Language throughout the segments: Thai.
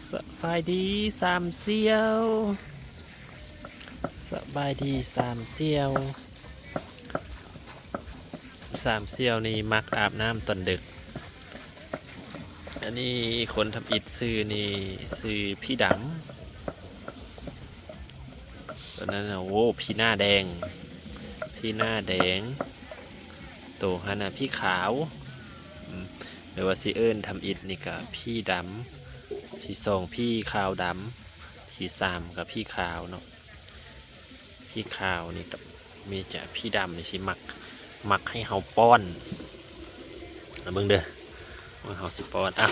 สบายดีสามเสียวสบายดีสามเสียวสามเสียวนี่มักอาบน้ำตอนดึกอันนี้คนทำอิฐซื้อนี่ซื้อพี่ดำตอนนั้นโอ้พี่หน้าแดงพี่หน้าแดงโตฮันนะพี่ขาวหรือว่าซีเอิญทำอิฐนี่กับพี่ดำพี่สองพี่ขาวดำพี่สามกับพี่ขาวเนาะพี่ขาวนี่กับมีจะพี่ดำนี่สิมักให้เฮาป้อนเบิ่งเด้อว่าเฮาสิป้อนนะ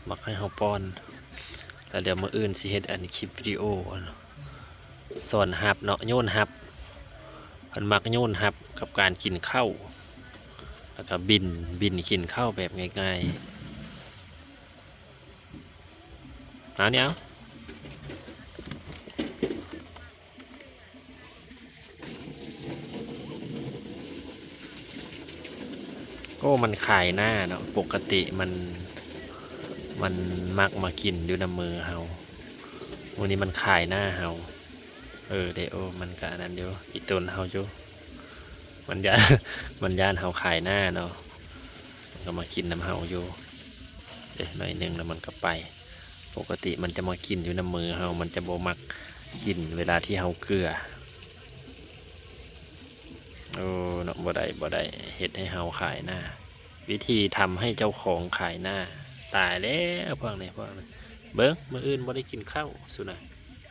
มักให้เฮาป้อนแล้วเดี๋ยวมื้ออื่นสิเฮ็ดอันคลิปวิดีโอสอนหับเนาะโยนหับเพิ่นมักโยนหับกับการกินข้าวแล้วก็บินกินข้าวแบบง่ายๆเนี่ยก็มันขายหน้าเนาะปกติมันมักมากินอยู่ในมือเฮาวันนี้มันขายหน้าเฮาเดี๋ยวมันกะนั้นอยู่อีตนเฮาอยู่มันย่าน มันย่านเฮาขายหน้าเนาะมันก็มากินน้ำเฮาอยู่หน่อยหนึงแล้วมันก็ไปปกติมันจะมากินอยู่ในมือเฮามันจะบ่มักกินเวลาที่เฮาเกลือเนาะบ่ได้เฮ็ดให้เฮาขายหน้าวิธีทำให้เจ้าของขายหน้าตายแล้วพวกนี้เบิ้งมื้ออื่นบ่ได้กินข้าวสุนะ